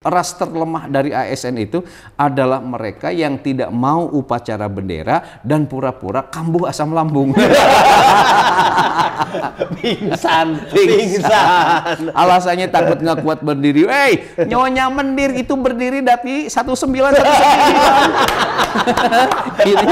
ras terlemah dari ASN itu adalah mereka yang tidak mau upacara bendera dan pura-pura kambuh asam lambung. Pingsan. Alasannya takut nggak kuat berdiri. Nyonya Mendir itu berdiri dari 1919. Gitu.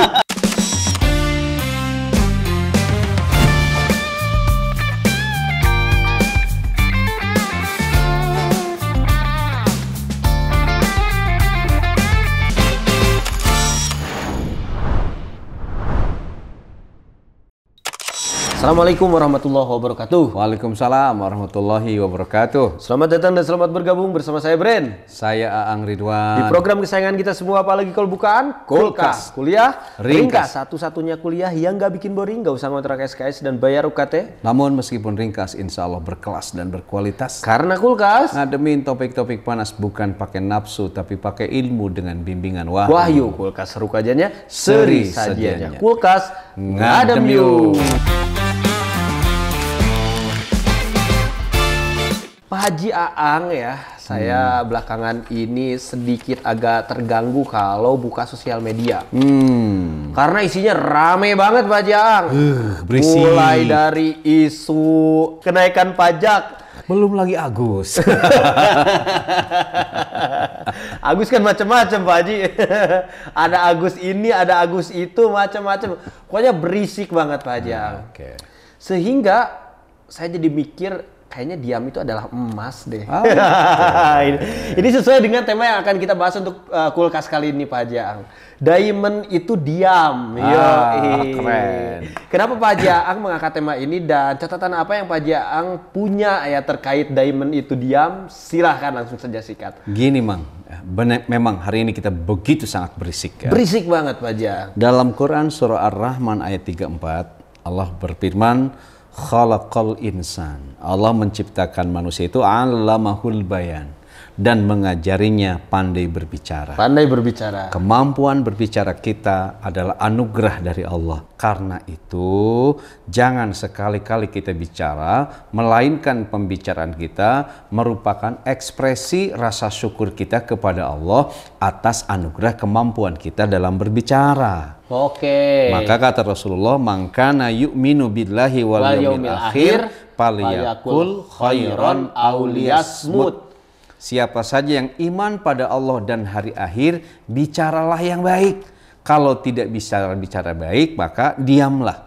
Assalamualaikum warahmatullahi wabarakatuh. Waalaikumsalam warahmatullahi wabarakatuh. Selamat datang dan selamat bergabung bersama saya Bren. Saya Aang Ridwan. Di program kesayangan kita semua, apalagi kalau bukan Kulkas. Kuliah ringkas. Satu-satunya kuliah yang gak bikin boring, gak usah ngontrak SKS dan bayar UKT. Namun meskipun ringkas, insya Allah berkelas dan berkualitas. Karena Kulkas ngademin topik-topik panas bukan pakai nafsu, tapi pakai ilmu dengan bimbingan wahyu. Kulkas seru kajiannya, seri sajiannya. Kulkas ngadem yuk. Pak Haji Aang ya, saya belakangan ini sedikit agak terganggu kalau buka sosial media. Karena isinya rame banget Pak Haji Aang. Berisik. Mulai dari isu kenaikan pajak. Belum lagi Agus. Agus kan macam-macam Pak Haji. Ada Agus ini, ada Agus itu, macam-macam. Pokoknya berisik banget Pak Haji Aang. Sehingga saya jadi mikir, kayaknya diam itu adalah emas deh. Ini sesuai dengan tema yang akan kita bahas untuk Kulkas kali ini Pak Haji Aang. Diamond itu diam. Keren. Kenapa Pak Haji Aang mengangkat tema ini dan catatan apa yang Pak Haji Aang punya ya terkait diamond itu diam? Silahkan langsung saja sikat. Gini Mang, memang hari ini kita begitu sangat berisik ya. Berisik banget Pak Haji Aang. Dalam Quran surah Ar-Rahman ayat 34, Allah berfirman, khalaqal insan. Allah menciptakan manusia itu 'allamahul bayan dan mengajarinya pandai berbicara. Pandai berbicara. Kemampuan berbicara kita adalah anugerah dari Allah. Karena itu jangan sekali-kali kita bicara, melainkan pembicaraan kita merupakan ekspresi rasa syukur kita kepada Allah atas anugerah kemampuan kita dalam berbicara. Oke. Maka kata Rasulullah, "Man kana yu'minu billahi wal yaumil akhir falyakul khairan aw liyasmut." Siapa saja yang iman pada Allah dan hari akhir, bicaralah yang baik. Kalau tidak bisa bicara baik, maka diamlah.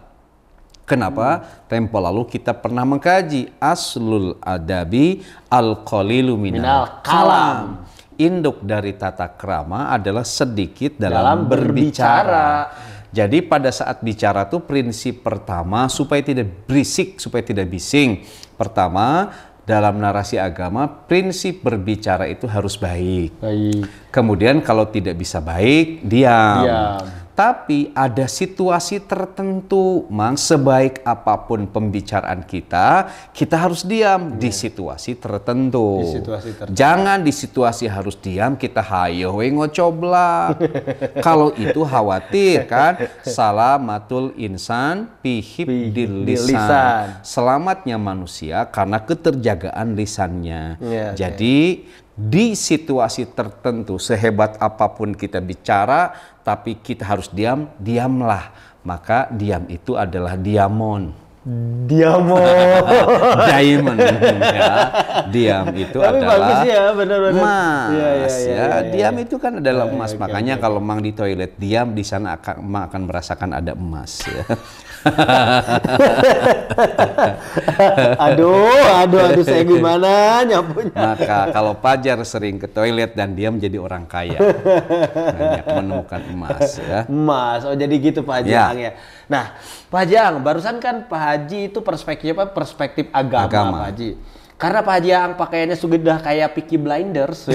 Kenapa? Tempo lalu kita pernah mengkaji aslul adabi al-qalilu minal kalam. Induk dari tata krama adalah sedikit dalam berbicara. Jadi pada saat bicara tuh prinsip pertama supaya tidak berisik, supaya tidak bising. Pertama, dalam narasi agama, prinsip berbicara itu harus baik. Kemudian kalau tidak bisa baik, diam. Tapi ada situasi tertentu, Mang, sebaik apapun pembicaraan kita harus diam di situasi tertentu. Jangan di situasi harus diam, kita hayo we ngocoblak. Kalau itu khawatir kan, salamatul insan pihibdil lisan. Selamatnya manusia karena keterjagaan lisannya. Jadi di situasi tertentu, sehebat apapun kita bicara, tapi kita harus diam, diamlah. Maka diam itu adalah diamond. Diamond ya. Diam itu tapi adalah bagus ya, benar-benar emas. Diam itu kan adalah emas. Makanya kalau Mang di toilet diam, di sana Mang akan merasakan ada emas ya. aduh saya gimana nyapunya. Maka kalau Pajar sering ke toilet dan diam jadi orang kaya, banyak menemukan emas ya. Emas, oh jadi gitu Pak Haji Aang ya. Nah Pak Haji Aang, barusan kan Pak Haji itu perspektif agama. Pak Haji. Karena Pak Haji Aang pakaiannya sudah kayak Peaky Blinders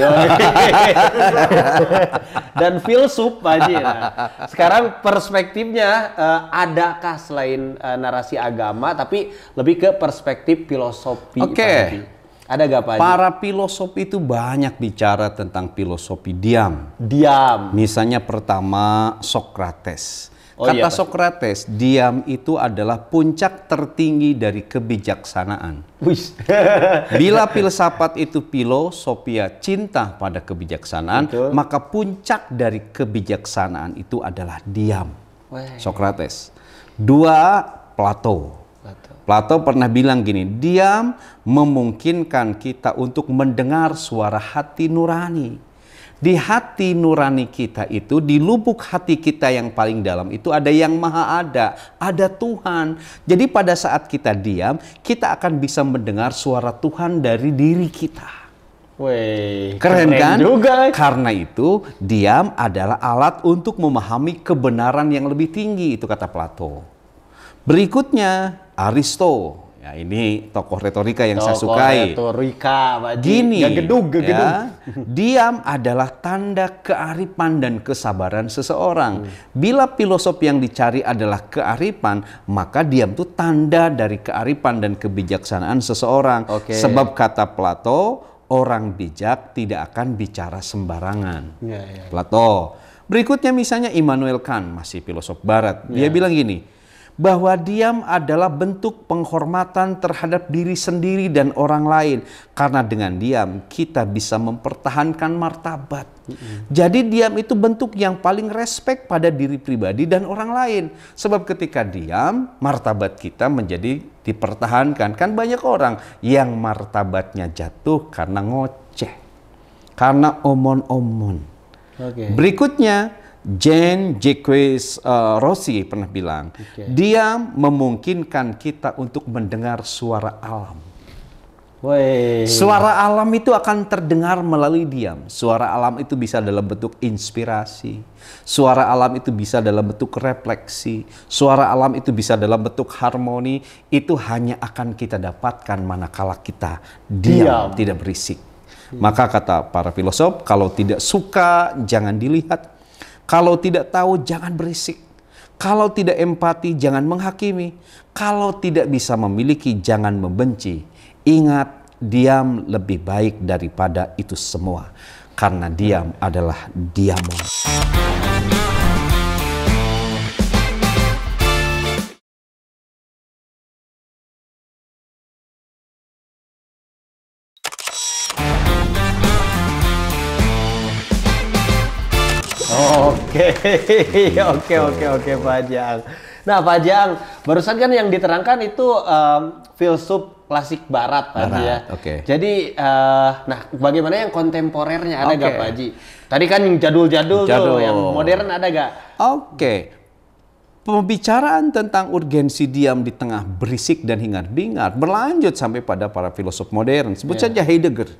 dan filsuf Pak Haji. Nah, sekarang perspektifnya adakah selain narasi agama tapi lebih ke perspektif filosofi Pak Haji? Ada gak Pak Haji? Para filosof itu banyak bicara tentang filosofi diam. Diam. Misalnya pertama Sokrates. Kata Sokrates, diam itu adalah puncak tertinggi dari kebijaksanaan. Bila filsafat itu filosofia cinta pada kebijaksanaan, maka puncak dari kebijaksanaan itu adalah diam. Sokrates. 2, Plato. Plato pernah bilang gini, diam memungkinkan kita untuk mendengar suara hati nurani. Di hati nurani kita itu, di lubuk hati kita yang paling dalam itu ada yang maha ada Tuhan. Jadi pada saat kita diam, kita akan bisa mendengar suara Tuhan dari diri kita. Keren kan? Juga. Karena itu, diam adalah alat untuk memahami kebenaran yang lebih tinggi, itu kata Plato. Berikutnya, Aristo. Ya, ini tokoh retorika yang saya sukai. Gini, ya, diam adalah tanda kearifan dan kesabaran seseorang. Bila filosof yang dicari adalah kearifan, maka diam itu tanda dari kearifan dan kebijaksanaan seseorang. Sebab kata Plato, orang bijak tidak akan bicara sembarangan. Plato. Berikutnya misalnya Immanuel Kant, masih filosof barat. Dia bilang gini, bahwa diam adalah bentuk penghormatan terhadap diri sendiri dan orang lain. Karena dengan diam kita bisa mempertahankan martabat. Jadi diam itu bentuk yang paling respek pada diri pribadi dan orang lain. Sebab ketika diam, martabat kita menjadi dipertahankan. Kan banyak orang yang martabatnya jatuh karena ngoceh, karena omon-omon. Berikutnya, Jean-Jacques Rousseau pernah bilang, dia memungkinkan kita untuk mendengar suara alam. Suara alam itu akan terdengar melalui diam. Suara alam itu bisa dalam bentuk inspirasi. Suara alam itu bisa dalam bentuk refleksi. Suara alam itu bisa dalam bentuk harmoni. Itu hanya akan kita dapatkan manakala kita diam. Tidak berisik. Maka kata para filosof, kalau tidak suka jangan dilihat. Kalau tidak tahu, jangan berisik. Kalau tidak empati, jangan menghakimi. Kalau tidak bisa memiliki, jangan membenci. Ingat, diam lebih baik daripada itu semua. Karena diam adalah diamond. Oke Pak Jang. Nah Pak Jang, barusan kan yang diterangkan itu filsuf klasik Barat Pak Haji ya. Jadi, nah bagaimana yang kontemporernya ada gak Pak Haji? Tadi kan yang jadul-jadul tuh, yang modern ada gak? Pembicaraan tentang urgensi diam di tengah berisik dan hingar-bingar berlanjut sampai pada para filosof modern. Sebut saja Heidegger.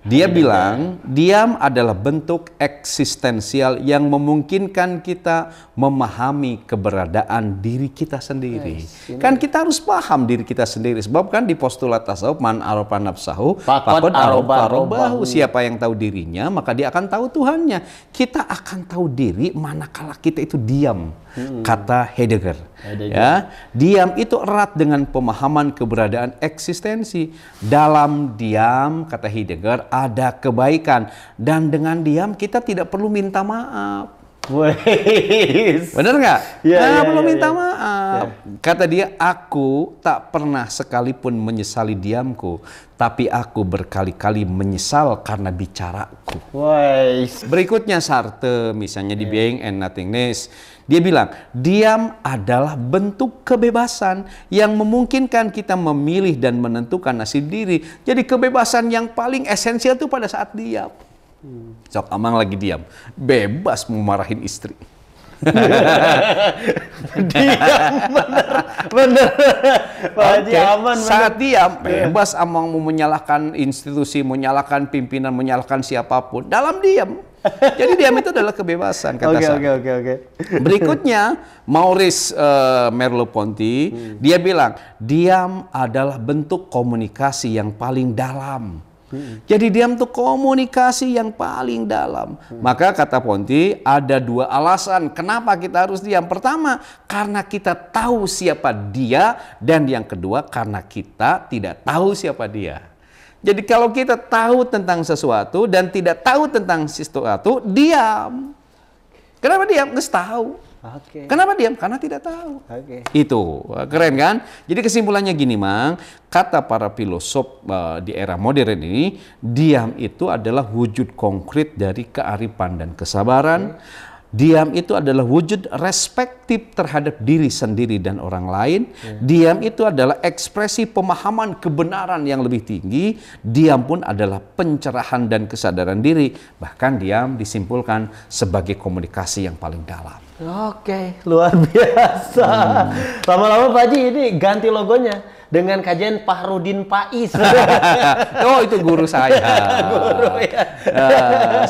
Dia bilang, diam adalah bentuk eksistensial yang memungkinkan kita memahami keberadaan diri kita sendiri. Kan kita harus paham diri kita sendiri. Sebab kan di postulat tasawuf, man arofa nafsahu, faqad arofa robbahu. Siapa yang tahu dirinya, maka dia akan tahu Tuhannya. Kita akan tahu diri manakala kita itu diam. Kata Heidegger. Ya, diam itu erat dengan pemahaman keberadaan eksistensi. Dalam diam, kata Heidegger, ada kebaikan. Dan dengan diam kita tidak perlu minta maaf. Bener nggak? Perlu minta maaf. Kata dia, aku tak pernah sekalipun menyesali diamku, tapi aku berkali-kali menyesal karena bicaraku. Berikutnya Sartre, misalnya di Being and Nothingness, dia bilang, diam adalah bentuk kebebasan yang memungkinkan kita memilih dan menentukan nasib diri. Jadi kebebasan yang paling esensial itu pada saat diam. Sok Amang lagi diam, bebas memarahin istri. Diam, bener. Aman, saat diam, bebas Amang mau menyalahkan institusi, menyalahkan pimpinan, menyalahkan siapapun. Dalam diam. Jadi diam itu adalah kebebasan, kata saya. Berikutnya, Maurice Merleau-Ponty, dia bilang, diam adalah bentuk komunikasi yang paling dalam. Jadi diam itu komunikasi yang paling dalam. Maka kata Ponty, ada dua alasan kenapa kita harus diam. Pertama, karena kita tahu siapa dia. Dan yang kedua, karena kita tidak tahu siapa dia. Jadi kalau kita tahu tentang sesuatu dan tidak tahu tentang sesuatu, diam. Kenapa diam? Nggak tahu. Oke. Kenapa diam? Karena tidak tahu. Oke. Itu keren kan? Jadi kesimpulannya gini, Mang. Kata para filosof di era modern ini, diam itu adalah wujud konkret dari kearifan dan kesabaran. Diam itu adalah wujud respektif terhadap diri sendiri dan orang lain. Diam itu adalah ekspresi pemahaman kebenaran yang lebih tinggi. Diam pun adalah pencerahan dan kesadaran diri. Bahkan diam disimpulkan sebagai komunikasi yang paling dalam. Oke, luar biasa. Lama-lama Pak Haji ini ganti logonya dengan kajian Fahrudin Faiz. Oh, itu guru saya. Guru ya.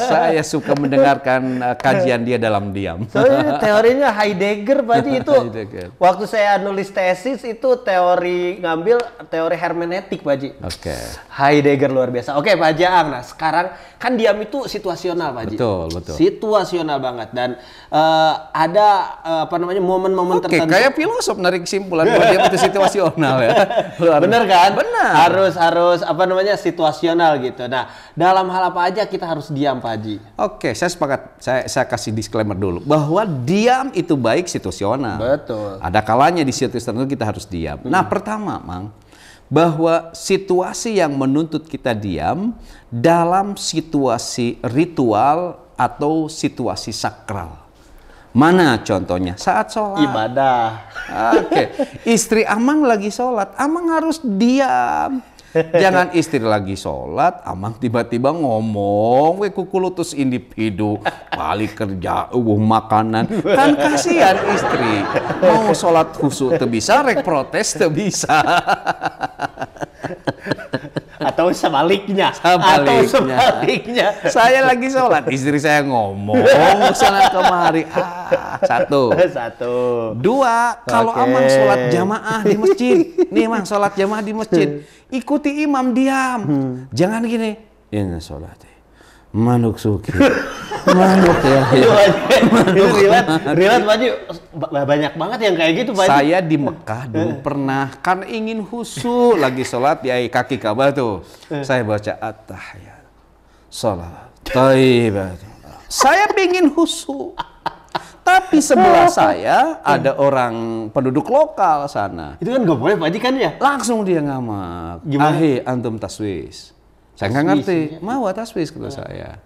Saya suka mendengarkan kajian dia dalam diam. Soalnya teorinya Heidegger Pak Haji itu. Heidegger. Waktu saya nulis tesis itu ngambil teori hermeneutik Pak Haji. Oke. Heidegger luar biasa. Oke Pak Haji Ang, nah sekarang kan diam itu situasional Pak Haji. Betul. Situasional banget dan ada momen-momen tertentu. Kayak filosof narik kesimpulan bahwa diam itu situasional ya. Bener kan? Benar. Harus situasional gitu. Nah, dalam hal apa aja kita harus diam Pak Haji? Oke, saya sepakat. Saya kasih disclaimer dulu bahwa diam itu baik situasional. Betul. Ada kalanya di situasi tertentu kita harus diam. Nah, pertama, Mang, bahwa situasi yang menuntut kita diam dalam situasi ritual atau situasi sakral. Mana contohnya? Saat sholat. Ibadah. Oke. Istri Amang lagi sholat, Amang harus diam. Jangan istri lagi sholat, Amang tiba-tiba ngomong, we kukulutus individu, balik kerja, makanan. Kan kasihan istri. Mau sholat khusyuk teu bisa, rek protes teu bisa. Atau sebaliknya. Saya lagi sholat, istri saya ngomong sana kemari. Satu. Dua, kalau Amang sholat jamaah di masjid, nih Mang sholat jamaah di masjid, ikuti imam diam. Jangan gini, ini sholat manuk suki. Manuk ya. Rilat Pak Haji, banyak banget yang kayak gitu Pak Haji. Saya di Mekah dulu pernah, karena ingin khusyuk lagi sholat di kaki Ka'bah tuh. Saya baca at-tahiyat, sholat, thayyibat. Saya ingin khusyuk. Tapi sebelah saya ada orang penduduk lokal sana. Itu kan nggak boleh Pak Haji kan ya? Langsung dia ngamak. Ahe antum taswis. Saya nggak ngerti. Mau taswis kata saya.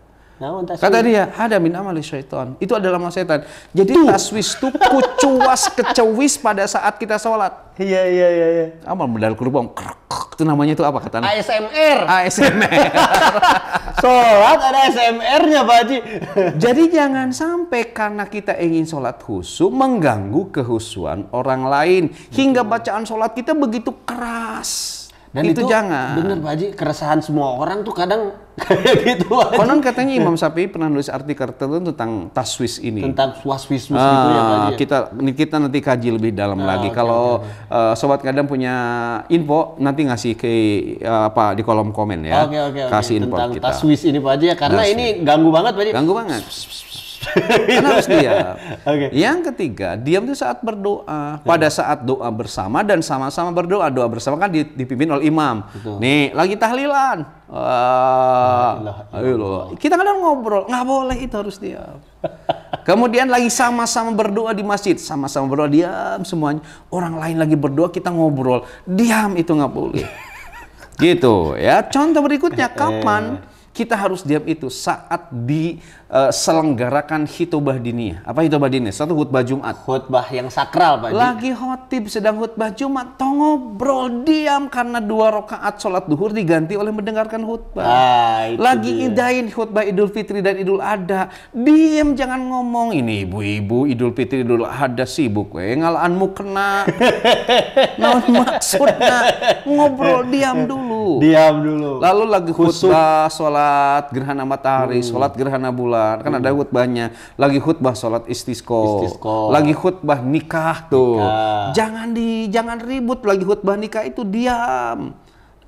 Kata dia, ada min amali syaitan. Itu adalah amal setan. Jadi taswis itu kucuas kecewis pada saat kita sholat. Iya. Amal medal kurban. Itu namanya itu apa kata? ASMR. Sholat ada ASMR-nya Pak Haji. Jadi jangan sampai karena kita ingin sholat khusyuk mengganggu kehusuan orang lain. Hingga bacaan sholat kita begitu keras. Dan itu jangan. Bener Pak Haji, keresahan semua orang tuh kadang kayak gitu Pak Haji. Konon katanya Imam Syafi'i pernah nulis artikel tertentu tentang taswis ini. Tentang waswis gitu ya Pak Haji. Kita nanti kaji lebih dalam lagi. Kalau Sobat Kadam punya info, nanti ngasih ke di kolom komen ya. Oke. Kasih info tentang kita. Taswis ini Pak Haji ya, karena ini ganggu banget Pak Haji. Ganggu banget. Karena harus diam. Yang ketiga, diam itu saat berdoa. Pada saat doa bersama dan sama-sama berdoa. Doa bersama kan dipimpin oleh imam. Betul. Nih, lagi tahlilan. Kita kadang ngobrol, nggak boleh, itu harus diam. Kemudian lagi sama-sama berdoa di masjid, sama-sama berdoa, diam semuanya. Orang lain lagi berdoa, kita ngobrol, diam, itu nggak boleh. Gitu ya. Contoh berikutnya, kapan kita harus diam itu? Saat diselenggarakan khutbah diniyah. Apa khutbah diniyah? Satu khutbah Jumat. Khutbah yang sakral Pak Haji. Lagi khotib sedang khutbah Jumat, toh ngobrol, diam karena 2 rakaat sholat duhur diganti oleh mendengarkan khutbah. Lagi idain khutbah Idul Fitri dan Idul Adha, diam, jangan ngomong. Ini ibu-ibu Idul Fitri Idul Adha sibuk ngalaanmu kena. Nah, maksudnya ngobrol, diam dulu. Lalu lagi khutbah sholat gerhana matahari, sholat gerhana bulan, kan ada khutbahnya. Lagi khutbah sholat istisqo. Lagi khutbah nikah tuh. Jangan ribut lagi khutbah nikah itu, diam.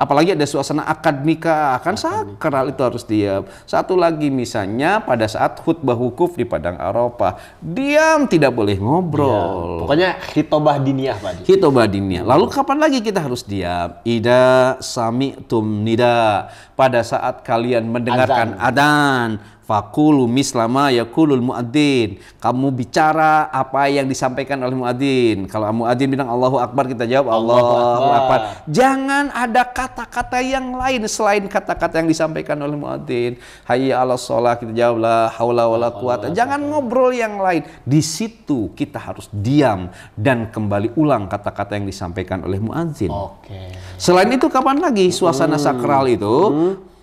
Apalagi ada suasana akad nikah, kan sakral, itu harus diam. Satu lagi misalnya pada saat khutbah wukuf di Padang Arafah, diam, tidak boleh ngobrol. Pokoknya khitobah diniyah Pak Haji. Khitobah diniyah. Lalu kapan lagi kita harus diam? Ida sami'tum nida, pada saat kalian mendengarkan adzan, Faqulu mislama yaqulul muadzin. Kamu bicara apa yang disampaikan oleh muadzin. Kalau muadzin bilang Allahu Akbar, kita jawab Allahu Akbar. Jangan ada kata-kata yang lain selain kata-kata yang disampaikan oleh muadzin. Hayya 'alas shalah, kita jawab la haula wala quwata. Jangan ngobrol yang lain. Di situ kita harus diam dan kembali ulang kata-kata yang disampaikan oleh muadzin. Selain itu kapan lagi suasana sakral itu?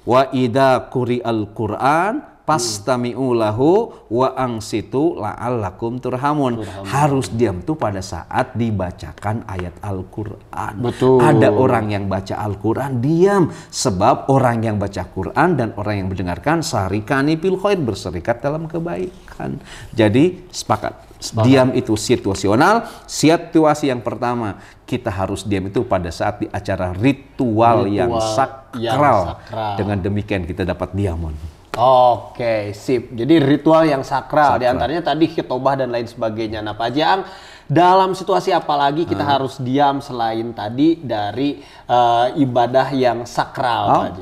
Wa idza quri'al Qur'an pastami'u lahu wa angsitu la'allakum turhamun. Harus diam tuh pada saat dibacakan ayat Al-Qur'an. Ada orang yang baca Al-Qur'an diam, sebab orang yang baca Qur'an dan orang yang mendengarkan syarikani fil khair, berserikat dalam kebaikan. Jadi sepakat. Diam itu situasional. Situasi yang pertama, kita harus diam itu pada saat di acara ritual yang sakral. Dengan demikian kita dapat diamon. Oke, sip. Jadi ritual yang sakral. Di antaranya tadi khitobah dan lain sebagainya. Nah, Pak Jang, dalam situasi apa lagi kita harus diam selain tadi dari ibadah yang sakral?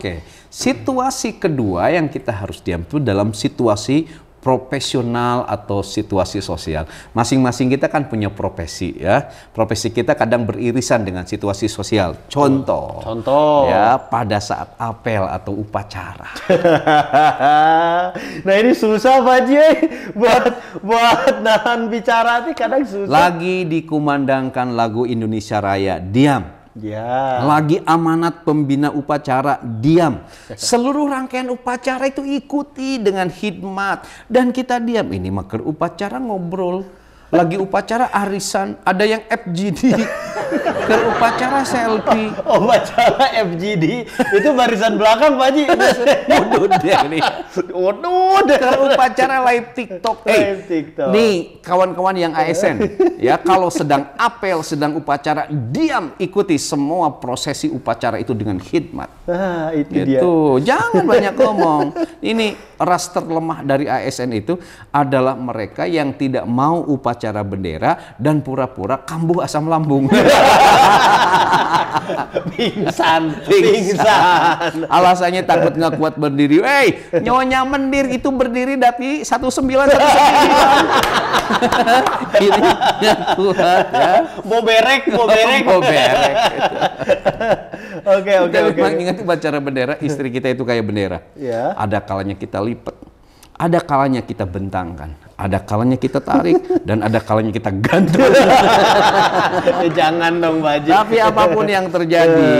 Situasi kedua yang kita harus diam itu dalam situasi profesional atau situasi sosial. Masing-masing kita kan punya profesi ya. Profesi kita kadang beririsan dengan situasi sosial. Contoh ya, pada saat apel atau upacara. Nah ini susah Pak Ji, buat nahan bicara nih kadang susah. Lagi dikumandangkan lagu Indonesia Raya, diam. Lagi amanat pembina upacara, diam. Seluruh rangkaian upacara itu ikuti dengan hikmat dan kita diam. Ini maker upacara ngobrol. Lagi upacara arisan, ada yang FGD. Ke upacara selfie. Upacara FGD itu barisan belakang Pak Ji. Waduh dia nih. Ke upacara live TikTok. Nih kawan-kawan yang ASN ya, kalau sedang apel, sedang upacara, diam, ikuti semua prosesi upacara itu dengan khidmat. Itu dia. Jangan banyak ngomong. Ini ras terlemah dari ASN itu adalah mereka yang tidak mau upacara bendera dan pura-pura kambuh asam lambung. Pingsan. Alasannya takut nggak kuat berdiri. Nyonya Mendir itu berdiri dari 1919. Ini nggak kuat ya. Boberek. Oke. Ingat upacara bendera, istri kita itu kayak bendera. Ada kalanya kita lipat, ada kalanya kita bentangkan, ada kalanya kita tarik, dan ada kalanya kita gantung. Jangan dong Pak Haji. Tapi apapun yang terjadi,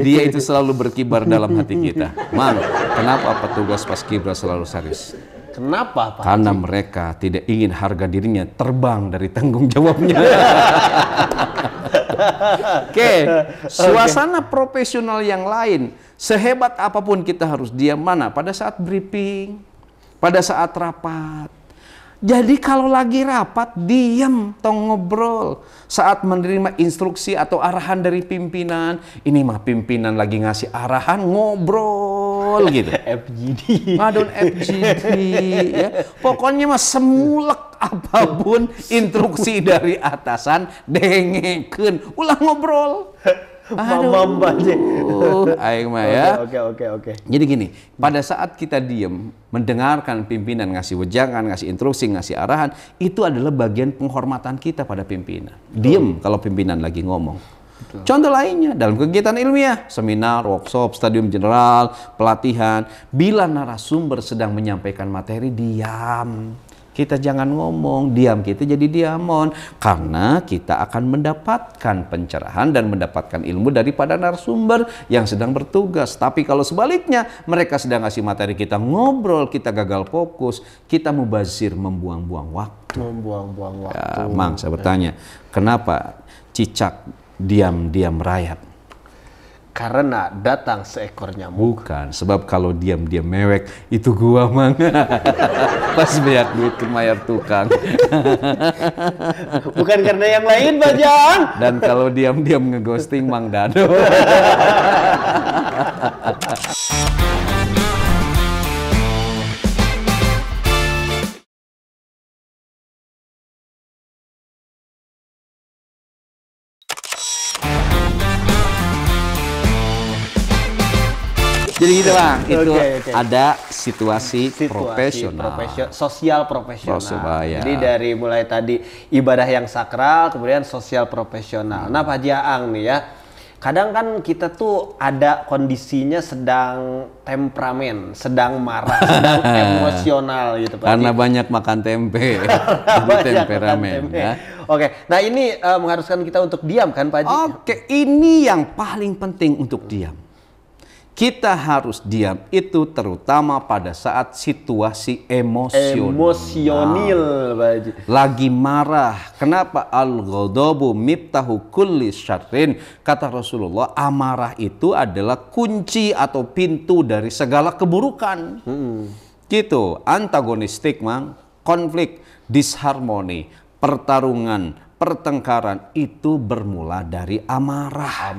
dia itu selalu berkibar dalam hati kita. Mang, kenapa petugas Paskibra selalu serius? Kenapa Pak Haji? Karena mereka tidak ingin harga dirinya terbang dari tanggung jawabnya. Suasana profesional yang lain, sehebat apapun kita harus diam. Mana? Pada saat briefing, pada saat rapat. Jadi kalau lagi rapat, diam, tong ngobrol. Saat menerima instruksi atau arahan dari pimpinan, ini mah pimpinan lagi ngasih arahan, ngobrol gitu. FGD. Ngadon FGD ya. Pokoknya mah semulek apapun instruksi dari atasan, dengekeun, ulah ngobrol. Mamam Baje. Aing mah ya. Oke. Jadi gini, pada saat kita diem, mendengarkan pimpinan ngasih wejangan, ngasih instruksi, ngasih arahan, itu adalah bagian penghormatan kita pada pimpinan. Diem kalau pimpinan lagi ngomong. Contoh lainnya, dalam kegiatan ilmiah, seminar, workshop, stadium general, pelatihan, bila narasumber sedang menyampaikan materi, diam. Kita jangan ngomong, diam kita jadi diamon. Karena kita akan mendapatkan pencerahan dan mendapatkan ilmu daripada narasumber yang sedang bertugas. Tapi kalau sebaliknya, mereka sedang ngasih materi, kita ngobrol, kita gagal fokus, kita mubazir, membuang-buang waktu. Ya, Mang, saya bertanya, kenapa cicak diam-diam merayap? Karena datang seekor nyamuk. Bukan, sebab kalau diam-diam mewek, itu gua Mang. Pas banyak duit ke mayar tukang. Bukan karena yang lain, Pak Jang. Dan kalau diam-diam ngeghosting Mang Dado. Jadi gitu Bang, itu ada situasi profesional. Sosial profesional. Ya. Jadi dari mulai tadi ibadah yang sakral, kemudian sosial profesional. Nah Pak Haji Aang nih ya, kadang kan kita tuh ada kondisinya sedang temperamen, sedang marah, sedang emosional gitu Pak. Karena banyak makan tempe. Jadi temperamen ya. Oke, nah ini mengharuskan kita untuk diam kan Pak Haji? Oke, ini yang paling penting untuk diam. Kita harus diam itu terutama pada saat situasi emosional, Pak Haji. Lagi marah. Kenapa? Al-ghadabu miftahu kulli syarrin. Kata Rasulullah, amarah itu adalah kunci atau pintu dari segala keburukan. Gitu, antagonistik, Mang. Konflik, disharmoni, pertarungan, pertengkaran itu bermula dari amarah.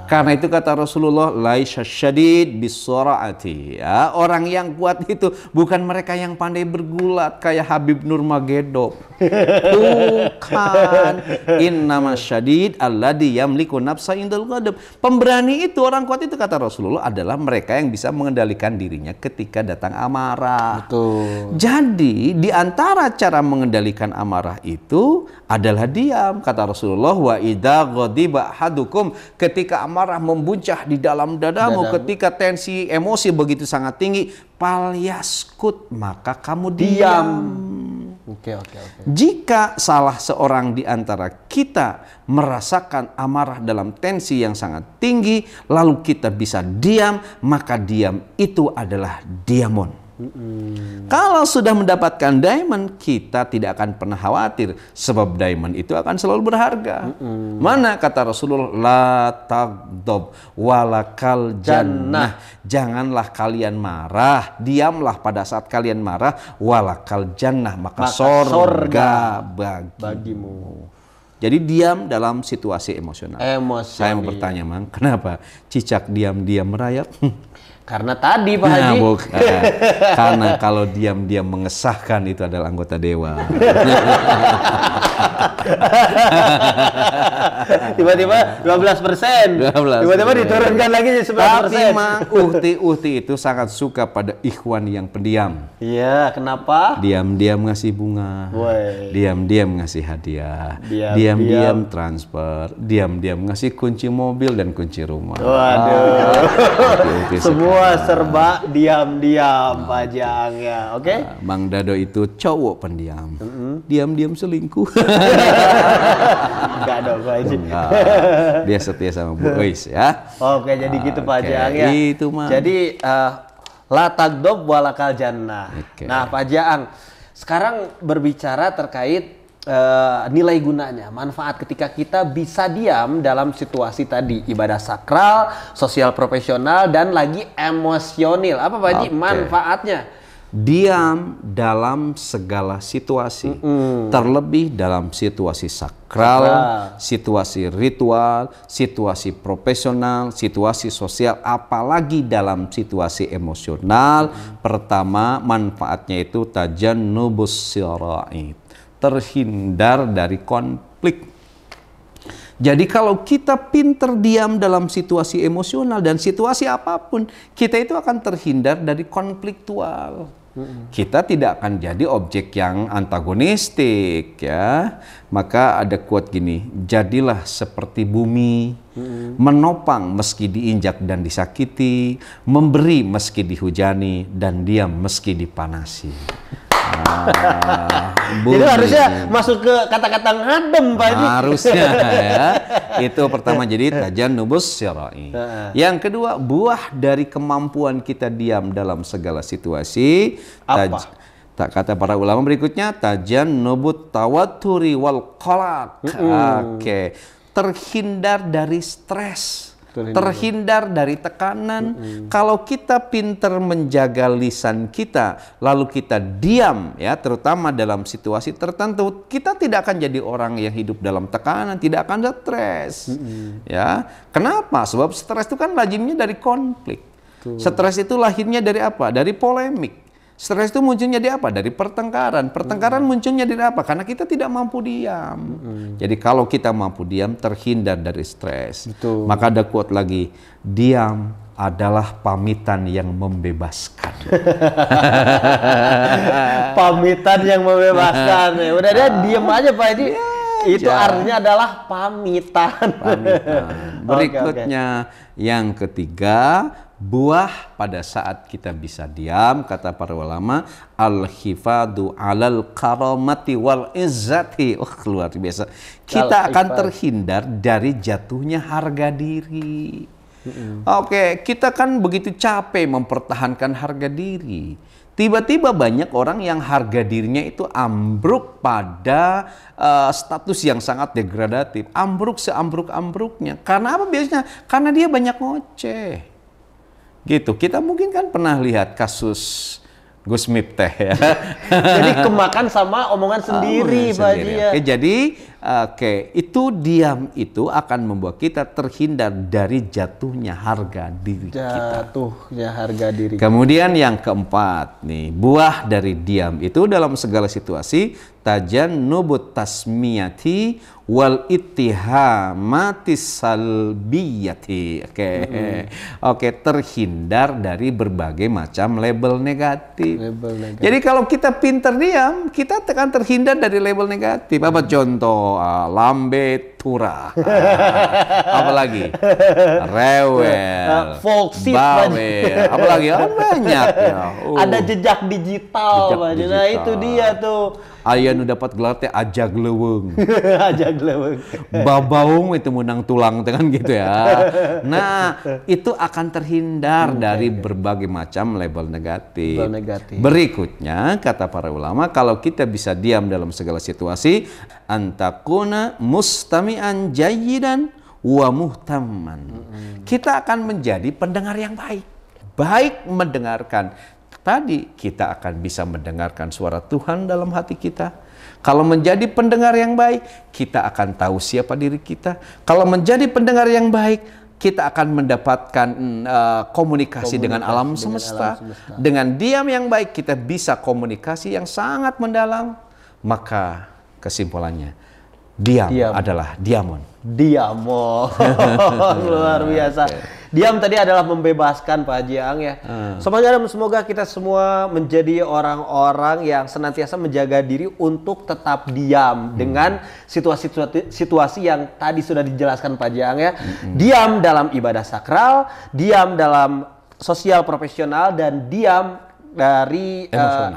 Karena itu kata Rasulullah, laisa syadid bisura'ati. Ya, orang yang kuat itu bukan mereka yang pandai bergulat kayak Habib Nurmagomedov. Bukan. Innama syadid alladzi yamliku nafsa indal ghadab. Pemberani itu, orang kuat itu kata Rasulullah adalah mereka yang bisa mengendalikan dirinya ketika datang amarah. Betul. Jadi di antara cara mengendalikan amarah itu adalah diam. Kata Rasulullah, wa idza ghadiba ahadukum, ketika amarah membuncah di dalam dadamu, ketika tensi emosi begitu sangat tinggi, falyaskut, maka kamu diam. Oke. Jika salah seorang di antara kita merasakan amarah dalam tensi yang sangat tinggi, lalu kita bisa diam, maka diam itu adalah diamond. Kalau sudah mendapatkan diamond, kita tidak akan pernah khawatir, sebab diamond itu akan selalu berharga. Mana kata Rasulullah, la tagdob walakal jannah. Janganlah kalian marah, diamlah pada saat kalian marah, walakal jannah, maka sorga bagimu. Jadi diam dalam situasi emosional. Saya mau bertanya, Mang, kenapa cicak diam-diam merayap? Karena tadi Pak Haji. Bukan. Karena kalau diam-diam mengesahkan itu adalah anggota dewan. Tiba-tiba 12%. Tiba-tiba diturunkan lagi 11%. Tapi Mang, uhti itu sangat suka pada ikhwan yang pendiam. Iya, kenapa? Diam-diam ngasih bunga. Diam-diam ngasih hadiah. Diam-diam transfer. Diam-diam ngasih kunci mobil dan kunci rumah. Waduh. Semua serba diam-diam Pak Haji Aang ya, oke? Bang Dado itu cowok pendiam, diam-diam selingkuh. Enggak dong Pak Haji. Dia setia sama Bu Ois ya. Oke, jadi gitu Pak Haji Aang ya. Itu mah. Jadi la tagdob walakal jannah. Nah Pak Haji Aang, sekarang berbicara terkait nilai gunanya, manfaat ketika kita bisa diam dalam situasi tadi, ibadah sakral, sosial profesional, dan lagi emosional. Apa Pak Haji manfaatnya? Diam dalam segala situasi, terlebih dalam situasi sakral, situasi ritual, situasi profesional, situasi sosial, apalagi dalam situasi emosional. Pertama, manfaatnya itu tajannubus syara'id, terhindar dari konflik. Jadi kalau kita pinter diam dalam situasi emosional dan situasi apapun, kita itu akan terhindar dari konfliktual. Kita tidak akan jadi objek yang antagonistik ya. Maka ada quote gini, jadilah seperti bumi, menopang meski diinjak dan disakiti, memberi meski dihujani, dan diam meski dipanasi. Itu harusnya masuk ke kata-kata ngadem Pak Haji. Harusnya ya. Itu pertama, jadi tajannubus syara'i. Yang kedua, buah dari kemampuan kita diam dalam segala situasi. Kata para ulama berikutnya, tajannubut tawatturi wal qalaq. Terhindar dari stres. Terhindar dari tekanan. Kalau kita pinter menjaga lisan kita, lalu kita diam ya, terutama dalam situasi tertentu, kita tidak akan jadi orang yang hidup dalam tekanan, tidak akan stres. Ya, kenapa? Sebab stres itu kan lazimnya dari konflik. Stres itu lahirnya dari apa? Dari polemik. Stres itu munculnya dari apa? Dari pertengkaran. Pertengkaran munculnya dari apa? Karena kita tidak mampu diam. Jadi kalau kita mampu diam, terhindar dari stres. Maka ada quote lagi, diam adalah pamitan yang membebaskan. Pamitan yang membebaskan. Udah deh, diem aja Pak Haji. Itu artinya adalah pamitan. Berikutnya yang ketiga, buah pada saat kita bisa diam, kata para ulama, al-hifadu alal karamati wal izzati. Luar biasa. Kita akan terhindar dari jatuhnya harga diri. Oke, kita kan begitu capek mempertahankan harga diri. Tiba-tiba banyak orang yang harga dirinya itu ambruk pada status yang sangat degradatif. Ambruk seambruk-ambruknya. Karena apa biasanya? Karena dia banyak ngoceh. Gitu. Kita mungkin kan pernah lihat kasus Gus Miftah ya. Jadi kemakan sama omongan sendiri, Pak Haji ya. Jadi itu diam itu akan membuat kita terhindar dari jatuhnya harga diri kita. Jatuhnya harga diri. Kemudian yang keempat nih, buah dari diam itu dalam segala situasi tajannubut tasmiyati wal ittihamati salbiyati. Oke, terhindar dari berbagai macam label negatif. Jadi kalau kita pintar diam, kita akan terhindar dari label negatif. Apa contoh? Lambe tura. Apalagi? Rewel. Bawel. Apalagi? Banyak ya. Ada jejak digital, Pak. Nah, itu dia tuh. Aya nu dapat gelar teh ajag leuweung. Ajag leuweung. Babaung itu menang tulang kan gitu ya. Nah, itu akan terhindar dari berbagai macam label negatif. Berikutnya kata para ulama, kalau kita bisa diam dalam segala situasi, antakuna mustami'an jayyidan wa muhtamman. Kita akan menjadi pendengar yang baik. Baik mendengarkan. Tadi kita akan bisa mendengarkan suara Tuhan dalam hati kita. Kalau menjadi pendengar yang baik, kita akan tahu siapa diri kita. Kalau menjadi pendengar yang baik, kita akan mendapatkan komunikasi dengan alam semesta. Dengan diam yang baik, kita bisa komunikasi yang sangat mendalam. Maka kesimpulannya, diam adalah diamon. Diamon. Luar biasa. Diam tadi adalah membebaskan Pak Haji Ang ya. Semoga kita semua menjadi orang-orang yang senantiasa menjaga diri untuk tetap diam dengan situasi yang tadi sudah dijelaskan Pak Haji Ang ya. Diam dalam ibadah sakral, diam dalam sosial profesional, dan diam dari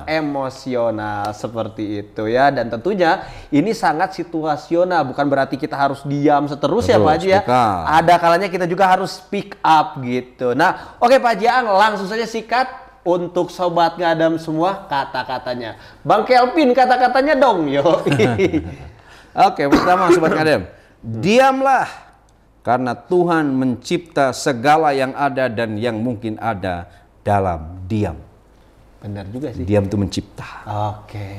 emosional seperti itu ya. Dan tentunya ini sangat situasional, bukan berarti kita harus diam seterusnya Pak Haji ya. Ada kalanya kita juga harus speak up gitu. Nah, oke Pak Haji Ang, langsung saja sikat untuk Sobat Ngadam semua kata-katanya. Bang Kelvin kata-katanya dong yo. Oke, pertama Sobat Ngadam, diamlah karena Tuhan mencipta segala yang ada dan yang mungkin ada dalam diam. Benar juga sih. Diam itu mencipta. Oke.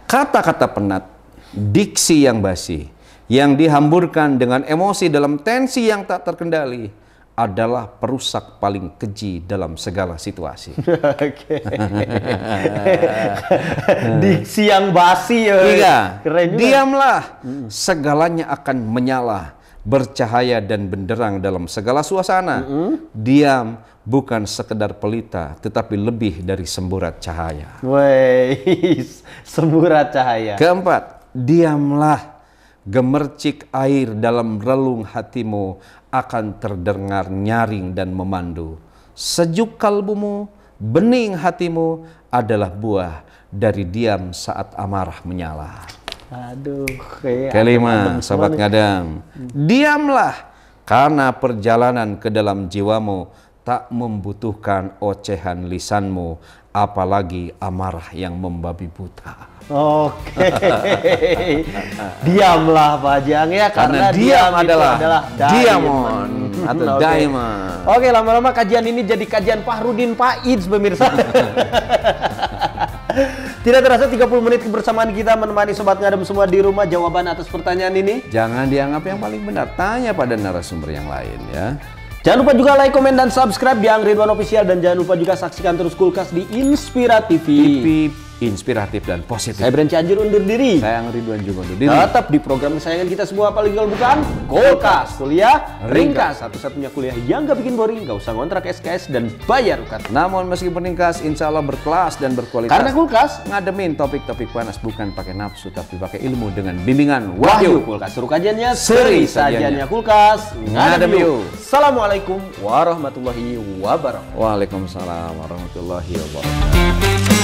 Kata-kata penat, diksi yang basi, yang dihamburkan dengan emosi dalam tensi yang tak terkendali adalah perusak paling keji dalam segala situasi. Oke. Diksi yang basi ya. Tiga, diamlah, segalanya akan menyala, bercahaya dan benderang dalam segala suasana. Diam bukan sekedar pelita, tetapi lebih dari semburat cahaya. Semburat cahaya. Keempat, diamlah, gemercik air dalam relung hatimu akan terdengar nyaring dan memandu. Sejuk kalbumu, bening hatimu adalah buah dari diam saat amarah menyala. Aduh. Kelima, Sobat Ngadam, diamlah karena perjalanan ke dalam jiwamu tak membutuhkan ocehan lisanmu, apalagi amarah yang membabi buta. Oke. Diamlah Pak Haji Ang ya, karena diam adalah diamond atau diamond. Oke, lama-lama kajian ini jadi kajian Fahrudin Faiz pemirsa. Tidak terasa 30 menit kebersamaan kita menemani Sobat Ngadam semua di rumah. Jawaban atas pertanyaan ini jangan dianggap yang paling benar, tanya pada narasumber yang lain ya. Jangan lupa juga like, komen, dan subscribe di Ang Ridwan Official. Dan jangan lupa juga saksikan terus Kulkas di Inspira TV. inspiratif dan positif. Saya Bren Cianjur undur diri. Saya Ridwan juga undur diri. Tetap di program kesayangan kita semua, paling kalau bukan Kulkas. Kuliah ringkas. Satu-satunya kuliah yang gak bikin boring, gak usah ngontrak SKS dan bayar UKT. Namun meskipun ringkas, insya Allah berkelas dan berkualitas. Karena Kulkas ngademin topik-topik panas bukan pakai nafsu tapi pakai ilmu dengan bimbingan Wahyu. Kulkas suruh kajiannya seri sajiannya Kulkas ngadem yuk. Assalamualaikum warahmatullahi wabarakatuh. Waalaikumsalam warahmatullahi wabarakatuh.